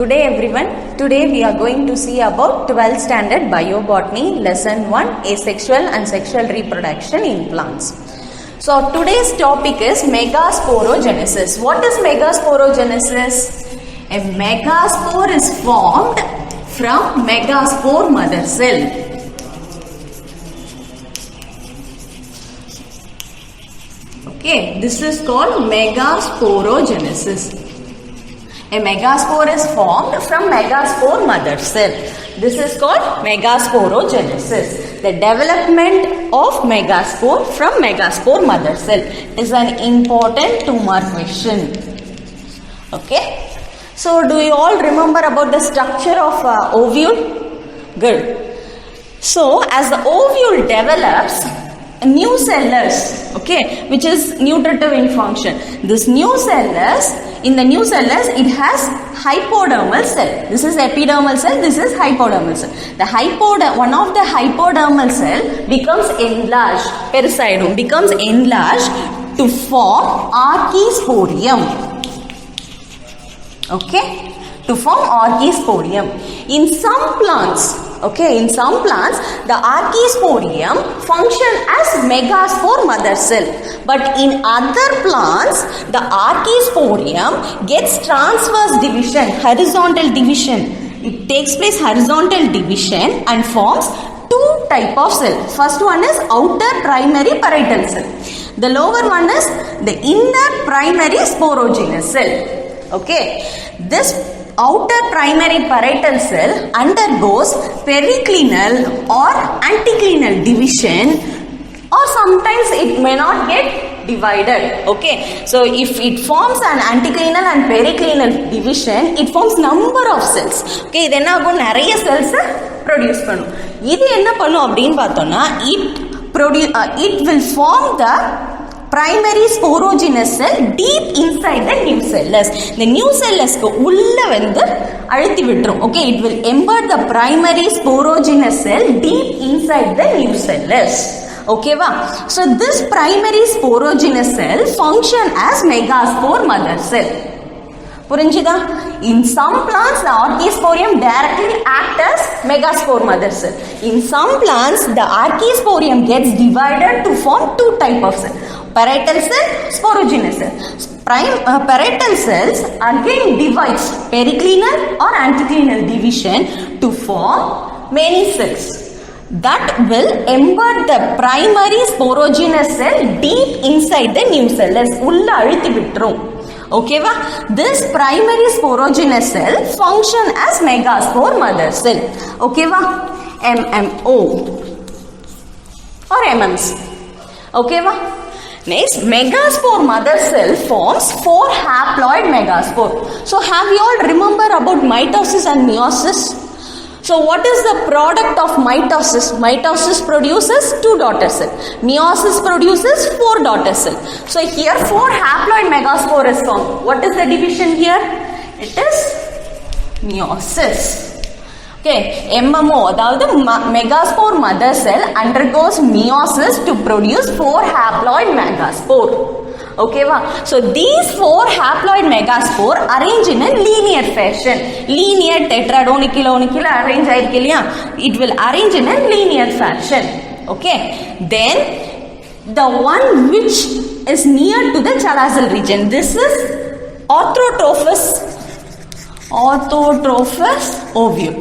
Today everyone, today we are going to see about 12th standard biobotany lesson 1 asexual and sexual reproduction in plants. So today's topic is megasporogenesis. What is megasporogenesis? A megaspore is formed from megaspore mother cell. Okay, this is called megasporogenesis. A megaspore is formed from megaspore mother cell. This is called megasporogenesis. The development of megaspore from megaspore mother cell is an important 2-mark question. Okay. So, do you all remember about the structure of ovule? Good. So, as the ovule develops, new cellus, okay, which is nutritive in function. This new cellus, in the new cellus, it has hypodermal cell. This is epidermal cell, this is hypodermal cell. One of the hypodermal cell becomes enlarged, pericytome becomes enlarged to form archisporium. Okay, to form archisporium. In some plants, the archisporium function as megaspore mother cell. But in other plants, the archisporium gets transverse division, horizontal division. It takes place horizontal division and forms 2 type of cell. First one is outer primary parietal cell. The lower one is the inner primary sporogenous cell. Okay, this outer primary parietal cell undergoes periclinal or anticlinal division, or sometimes it may not get divided. Okay, so if it forms an anticlinal and periclinal division, it forms number of cells. Okay, இது என்ன ஆகும், நிறைய cells produce பண்ணும். இது என்ன பண்ணும் அப்படினு பார்த்தோம்னா it will form the primary sporogenous cell deep inside the new cellus. The new cellus ku ulla vandu அழுத்தி விட்டுரும். Okay, it will embed the primary sporogenous cell deep inside the new cellus. Okay va? So this primary sporogenous cell function as megaspore mother cell. புரிஞ்சுதா? In some plants, the archisporium directly acts as megaspore mother cell. In some plants, the archisporium gets divided to form 2 type of cell. Parietal cell, sporogenous cell. Parietal cells again divides periclinal or anticlinal division to form many cells that will embed the primary sporogenous cell deep inside the new cellus. உள்ள அழுத்தி விட்டுரும். Okay va? This primary sporogenous cell function as megaspore mother cell. Okay va? MMO or MMC. Okay va? Next, megaspore mother cell forms 4 haploid megaspore. So have you all remember about mitosis and meiosis? So what is the product of mitosis? Mitosis produces 2 daughter cells. Meiosis produces 4 daughter cells. So here 4 haploid megaspore is formed. What is the division here? It is meiosis. Okay, MMO, அதாவது megaspore mother cell undergoes meiosis to produce 4 haploid megaspore. Okay va? So these 4 haploid megaspore arrange in a linear fashion. Linear tetradonicula arrange ஆயிருக்கு இல்லையா? It will arrange in a linear fashion. Okay, then the one which is near to the chalazal region, this is orthotrophous ovule.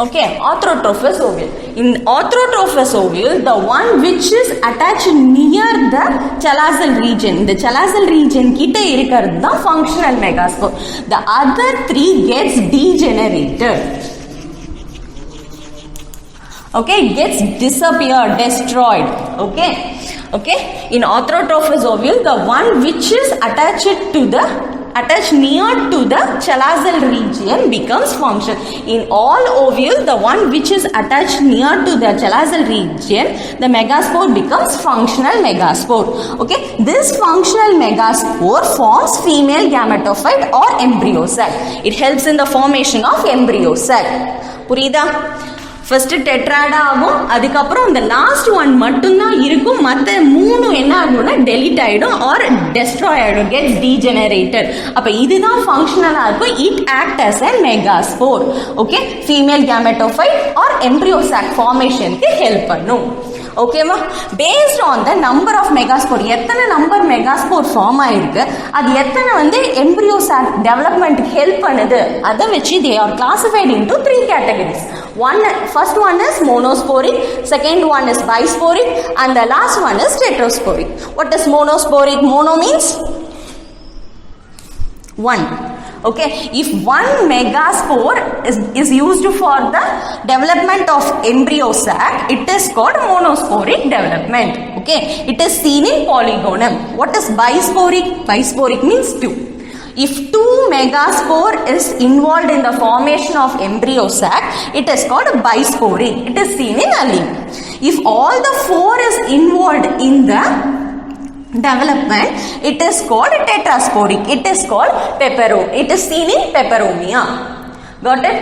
Okay, orthotrophous ovule. In orthotrophous ovule, the one which is attached near the chalazal region, the chalazal region கிட்ட இருக்கிறது தான் functional megaspore. The other 3 gets degenerated. Okay, gets disappeared, destroyed. Okay. In orthotrophous ovule, the one which is attached near to the chalazal region becomes functional. In all ovule, the one which is attached near to the chalazal region, the megaspore becomes functional megaspore. Okay, this functional megaspore forms female gametophyte or embryo sac. It helps in the formation of embryo sac. புரியுதா? First டெட்ராடா ஆகும், அதுக்கப்புறம் இந்த last one மட்டும்தான் இருக்கும். மற்ற மூணு என்ன ஆகும்னா டெலிட் ஆயிடும் ஆர் டெஸ்ட்ராய் ஆயிடும், கெட்ஸ் டீஜெனரேட்டட். அப்ப இதுதான் ஃபங்க்ஷனலா இருக்கும். It act as a megaspore. Okay, female gametophyte or embryo sac ஃபார்மேஷனுக்கு ஹெல்ப் பண்ணும். ஓகேவா? Based on the number of megaspore, எத்தனை நம்பர் மெகாஸ்போர் ஃபார்ம் ஆயிருக்கு, அது எத்தனை வந்து எம்ப்ரியோ சாக் டெவலப்மெண்ட்டுக்கு ஹெல்ப் பண்ணுது, அதை வச்சு they are classified into 3 categories. First one is monosporic, second one is bisporic, and the last one is tetrasporic. What is monosporic? Mono means one. Okay, if one megaspore is used for the development of embryo sac, it is called monosporic development. Okay, it is seen in polygonum. What is bisporic? Bisporic means 2. If 2 megaspore is involved in the formation of embryo sac, it is called bisporic. It is seen in a leaf. If all the 4 is involved in the development, it is called tetrasporic. It is called it is seen in peperomia. Got it?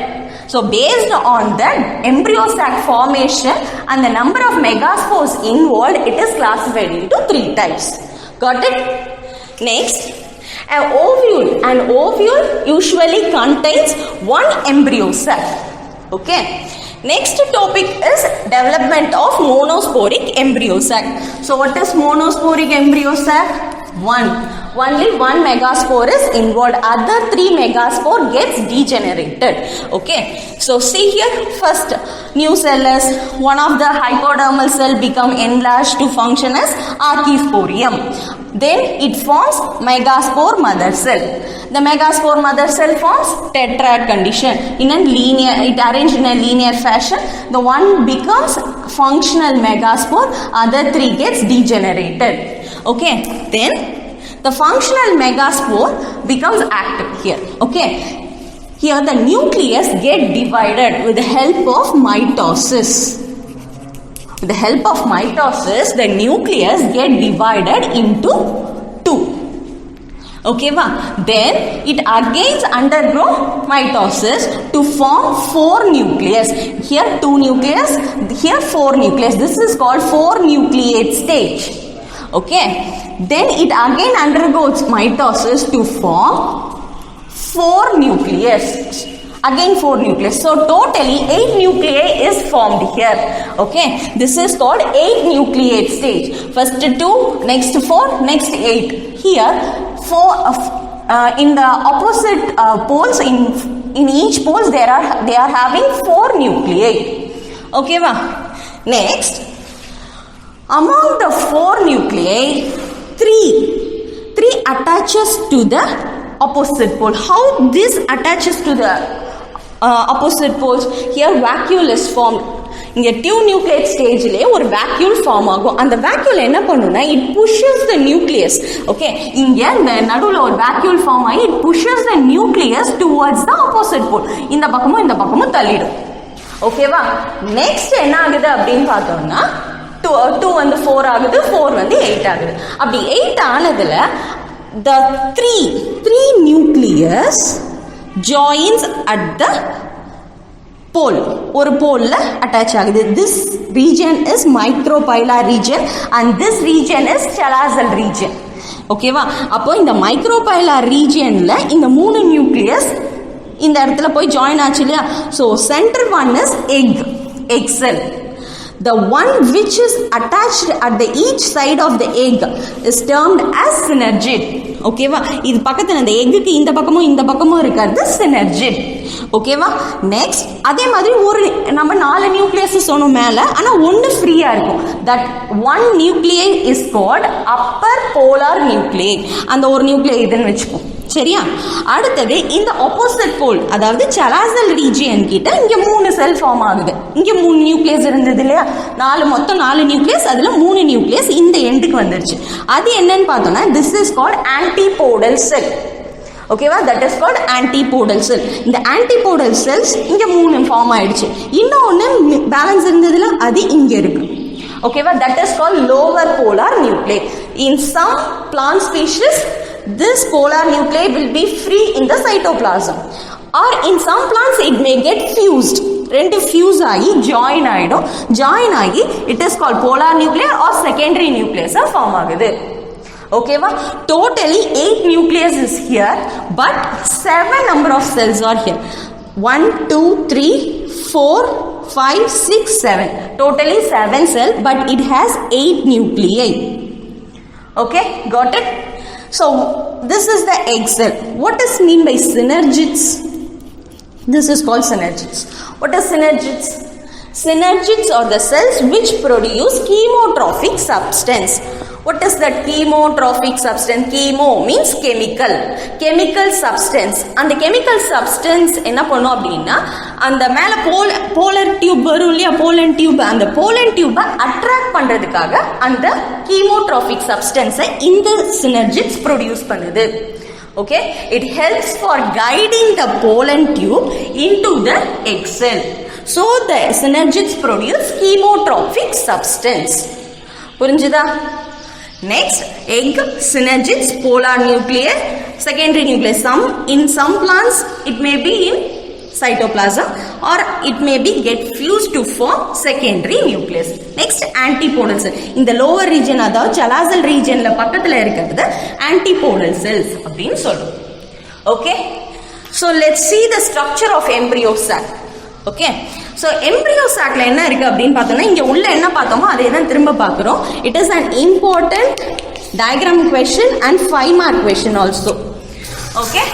So based on the embryo sac formation and the number of megaspores involved, it is classified into 3 types. Got it? Next, an ovule usually contains 1 embryo sac. Okay, next topic is development of monosporic embryo sac. So what is monosporic embryo sac? Only 1 megaspore is involved, other 3 megaspore gets degenerated. Okay, so see here, first new cell is one of the hypodermal cell become enlarged to function as archisporium. Then it forms megaspore mother cell. The megaspore mother cell forms tetrad condition in a linear, it arranged in a linear fashion. The one becomes functional megaspore, other 3 gets degenerated. Okay, then the functional megaspore becomes active here. Okay, here the nucleus get divided with the help of mitosis. With the help of mitosis, the nucleus get divided into 2. Okay, then it again undergo mitosis to form 4 nucleus. Here 2 nucleus, here 4 nucleus. This is called 4 nucleate stage. Okay, then it again undergoes mitosis to form 4 nucleus. Again 4 nucleus. So totally 8 nuclei is formed here. Okay, this is called 8 nucleate stage. First 2, next 4, next 8. Here 4 in the opposite poles, in each poles they are having 4 nuclei. Okay, next, among the 4 nuclei, 3 attaches to the opposite pole. How this attaches to the opposite poles? Here vacuole is formed. இங்க 2 nucleate stageல ஒரு vacuole form ஆகும். அந்த vacuole என்ன பண்ணும்னா it pushes the nucleus. Okay, இங்க இந்த நடுவுல ஒரு vacuole form ஆகி it pushes the nucleus towards the opposite pole. இந்த பக்கமும் தள்ளிடும். ஓகேவா? நெக்ஸ்ட் என்ன ஆகுது அப்படின்னு பார்த்தோம்னா 2 வந்து 4 ஆகுது, 4 வந்து 8 ஆகுது. அப்படி 8 ஆனதுல the 3 nucleus joins at the pole. ஒரு போல்ல அட்டாச் ஆகுது. This region is micropylar region and this region is chalazal region. ஓகேவா? அப்போ இந்த மைக்ரோபைலார் ரீஜியன்ல இந்த 3 நியூக்ளியஸ் இந்த இடத்துல போய் ஜாயின் ஆச்சு இல்லையா? So centre one is egg cell. The one which is attached at the each side of the egg is termed as synergid. ஓகேவா? இது பக்கத்துல இந்த எக்குக்கு இந்த பக்கமும் இருக்கிறது synergid. ஓகேவா? நெக்ஸ்ட் அதே மாதிரி ஒரு நம்ம 4 நியூக்ளியஸ் சொன்னோம் மேல, ஆனா ஒன்னு ஃப்ரீயா இருக்கும். That one nuclei is called upper polar nuclei. அந்த ஒரு நியூக்ளியை இதுன்னு வச்சுக்கோ. சரியா? அடுத்தது இந்த ஆப்போசிட் போல், அதாவது சலாசல் ரீஜியன் கிட்ட இங்க 3 செல் ஃபார்ம் ஆகுது. இங்க 3 நியூக்ளியஸ் இருந்தது இல்லையா? மொத்தம் 4 நியூக்ளியஸ், அதுல 3 நியூக்ளியஸ் இந்த எண்டுக்கு வந்துருச்சு. அது என்னன்னு பார்த்தோம்னா திஸ் இஸ் கால்ட் ஆன்டிபோடல் செல். ஓகேவா? தட் இஸ் கால்ட் ஆன்டிபோடல் செல். இந்த ஆன்டிபோடல் செல்ஸ் இங்க 3 ஃபார்ம் ஆயிடுச்சு. இன்னொன்னு பேலன்ஸ் இருந்ததுல அது இங்க இருக்கு. ஓகேவா? That is called lower polar nuclei. In some plant species this polar nuclei will be free in the cytoplasm, or in some plants it may get fused. ரெண்டு fuse ஆகி ஜாயின் ஆயிடும். ஜாயின் ஆகி it is called polar nuclear or secondary நியூக்ளியஸா form ஆகுது. ஓகேவா? Totally 8 nucleus is here, but 7 number of cells are here. 1, 2, 3, 4, 5, 6, 7. Totally 7 cells, but it has 8 nuclei. Okay, got it? So this is the egg cell. What is mean by synergids? This is called synergids. What is synergids? Synergids are the cells which produce chemotrophic substance. What is that chemotrophic substance? Chemo means chemical. Chemical substance. And the chemical substance என்ன பண்ணும் அப்படின்னா அந்த மேல bowler tube வரும் இல்லையா, pollen tube, அந்த pollen டியூபை attract பண்றதுக்காக அந்த chemotrophic substance இந்த synergids ப்ரொடியூஸ் பண்ணுது. Okay, it helps for guiding the pollen tube into the egg cell. So the synergids produce chemotrophic substance. புரிஞ்சுதா? Next, egg, synergids, polar nucleus, secondary nucleus. In some plants it may be in cytoplasm or it may be get fused to form secondary nucleus. Next, antipodal cell. In the lower region, அதாவது chalazal regionல பக்கத்துல இருக்கிறது antipodal cells அப்படின்னு சொல்றோம். Okay, so let's see the structure of embryo sac. Okay, so embryo sacல என்ன இருக்கு அப்படின்னு பார்த்தோம்னா இங்க உள்ள என்ன பார்த்தோமோ அதே தான் திரும்ப பார்க்கிறோம். It is an important diagram question and 5 mark question also. Okay,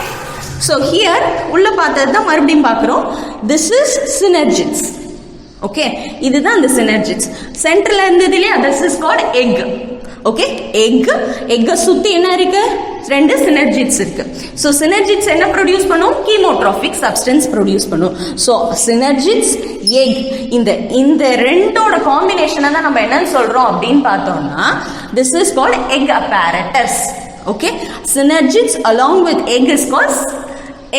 so here உள்ள பார்த்தது தான் மறுபடியும் பார்க்கிறோம். This is synergids. Okay, இதுதான் அந்த synergids. சென்டர்ல இருந்தது இல்லையா, this is called egg. Okay, egg சுத்தி என்ன இருக்கு, ரெண்டு synergids இருக்கு. So synergids என்ன ப்ரொடியூஸ் பண்ணும், chemotrophic substance ப்ரொடியூஸ் பண்ணும். So synergids, egg, இந்த ரெண்டோட காம்பினேஷனை தான் நம்ம என்னன்னு சொல்றோம் அப்படின்னு பார்த்தோம்னா this is called egg apparatus. Okay, synergids along with egg is called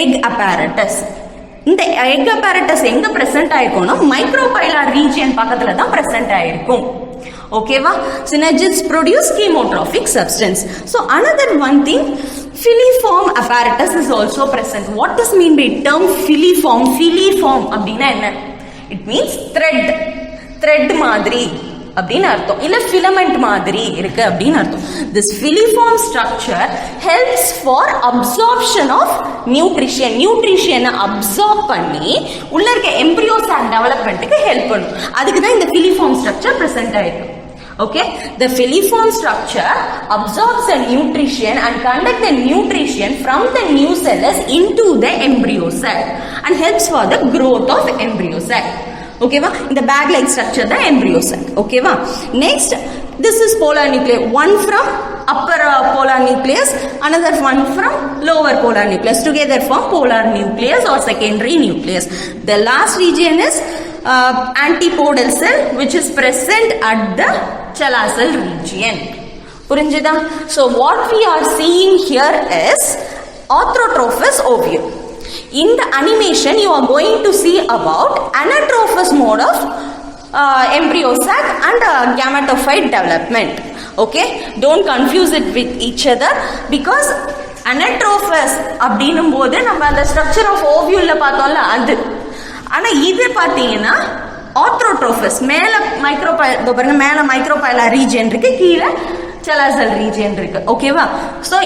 egg apparatus. இந்த egg apparatus எங்க present ஆயிருக்கும்னா micropylar region பக்கத்துல தான் present ஆயிருக்கும். ஓகேவா? synergids produce chemotrophic substance. So another one thing, filiform apparatus is also present. What does mean by term filiform? Filiform அப்படின்னா என்ன? It means thread மாதிரி அப்படின்னு அர்த்தம், இல்ல filament மாதிரி இருக்கு அப்படின்னு அர்த்தம். This filiform structure helps for absorption of nutrition absorb பண்ணி உள்ள இருக்க embryo sac developmentக்கு help பண்ணும். அதுக்கு தான் இந்த filiform structure present ஆயிருக்கு. Okay, the filiform structure absorbs the nutrition and conduct the nutrition from the new cells into the embryo sac and helps for the growth of embryo sac. Okay va, in the bag like structure the embryo sac. Okay va, next this is polar nucleus, one from upper polar nucleus, another one from lower polar nucleus, together form polar nucleus or secondary nucleus. The last region is antipodal cell which is present at the chalazal region. புரிஞ்சுதா? So what we are seeing here is autotrophous ovule. In the animation you are going to see about anatrophous mode of embryo sac and gametophyte development. Okay, don't confuse it with each other because anatrophous அப்படினும் போது நம்ம அந்த structure of ovule பார்த்தோம்ல அது, ஆனா இது பாத்தீங்கன்னா autotrophous மேல மைக்ரோபைலா ரீஜன் இருக்கு, கீழே chalazal region இருக்கு. ஓகேவா? சோ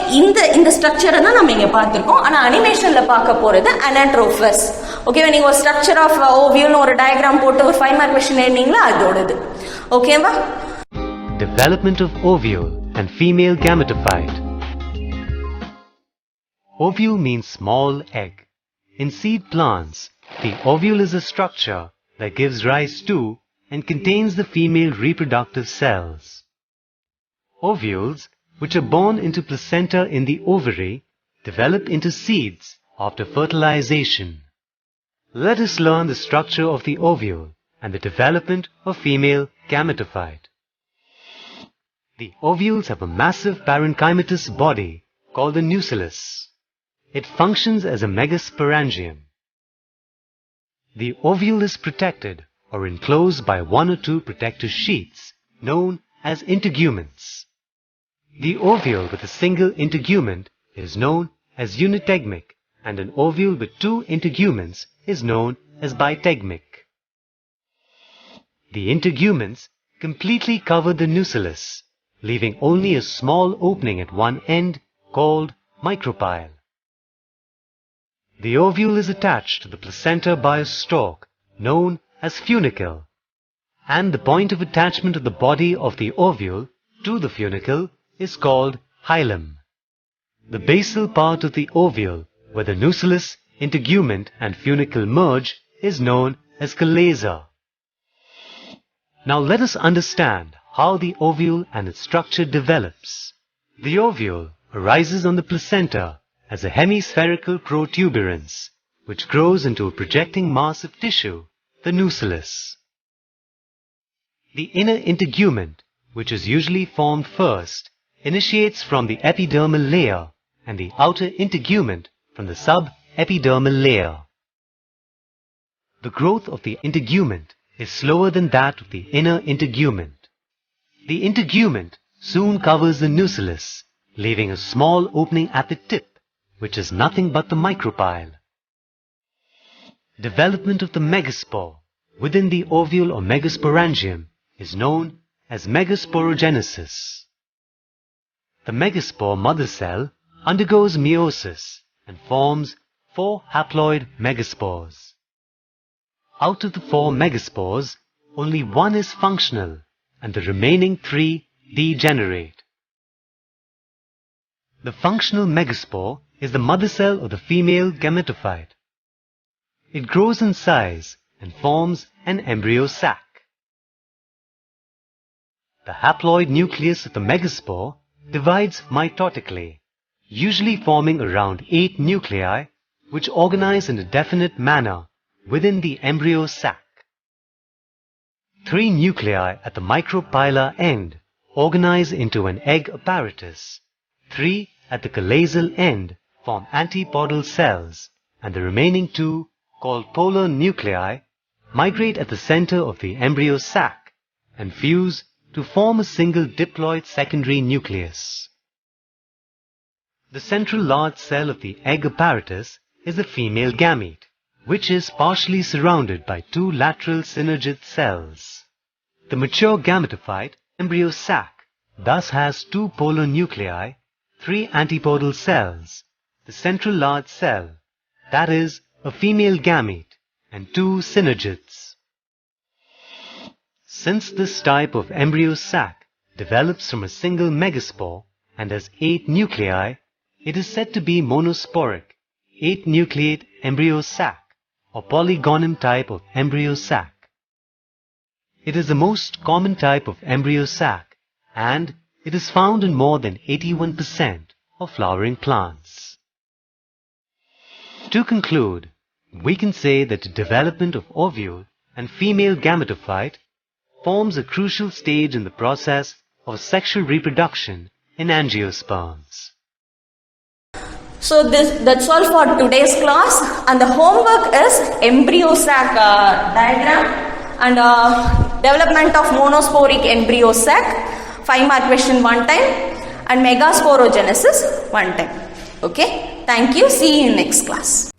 இந்த ஸ்ட்ரக்சரை தான் நம்ம இங்க பார்த்திருக்கோம். ஆனா அனிமேஷன்ல பார்க்க போறது anatrophous. ஓகேவா? நீங்க ஒரு ஸ்ட்ரக்சர் ஆஃப் ஓவியல் ஒரு டயகிராம் போட்டு ஒரு 5 மார்க் क्वेश्चन எழுதினீங்களா, அதோடது. ஓகேவா? Development of ovule and female gametophyte. Ovule means small egg. In seed plants, the ovule is a structure that gives rise to and contains the female reproductive cells. Ovules, which are born into placenta in the ovary, develop into seeds after fertilization. Let us learn the structure of the ovule and the development of female gametophyte. The ovules have a massive parenchymatous body called the nucellus. It functions as a megasporangium. The ovule is protected or enclosed by 1 or 2 protective sheaths known as integuments. The ovule with a single integument is known as unitegmic and an ovule with 2 integuments is known as bitegmic. the integuments completely cover the nucellus, leaving only a small opening at one end called micropyle. The ovule is attached to the placenta by a stalk known as funicle, and the point of attachment of the body of the ovule to the funicle is called hilum. The basal part of the ovule, where the nucellus, integument and funicle merge, is known as chalaza. Now let us understand how the ovule and its structure develops. The ovule arises on the placenta as a hemispherical protuberance, which grows into a projecting mass of tissue, the nucellus. The inner integument, which is usually formed first, initiates from the epidermal layer, and the outer integument from the subepidermal layer. The growth of the integument is slower than that of the inner integument. The integument soon covers the nucellus, leaving a small opening at the tip, which is nothing but the micropyle. Development of the megaspore within the ovule or megasporangium is known as megasporogenesis. The megaspore mother cell undergoes meiosis and forms 4 haploid megaspores. Out of the 4 megaspores, only 1 is functional and the remaining 3 degenerate. The functional megaspore is the mother cell of the female gametophyte. It grows in size and forms an embryo sac. The haploid nucleus of the megaspore divides mitotically, usually forming around 8 nuclei which organize in a definite manner within the embryo sac. 3 nuclei at the micropylar end organize into an egg apparatus. 3 at the chalazial end form antipodal cells, and the remaining 2, called polar nuclei, migrate at the center of the embryo sac and fuse to form a single diploid secondary nucleus. The central large cell of the egg apparatus is the female gamete, which is partially surrounded by 2 lateral synergid cells. The mature gametophyte embryo sac thus has 2 polar nuclei, 3 antipodal cells, the central large cell, that is, a female gamete, and 2 synergids. Since this type of embryo sac develops from a single megaspore and has 8 nuclei, it is said to be monosporic, 8-nucleate embryo sac, or polygonum type of embryo sac. It is the most common type of embryo sac, and it is found in more than 81% of flowering plants. To conclude, we can say that the development of ovule and female gametophyte forms a crucial stage in the process of sexual reproduction in angiosperms. So that's all for today's class, and the homework is embryo sac diagram and development of monosporic embryo sac, 5-mark question 1 time, and megasporogenesis 1 time. Okay, thank you. See you in next class.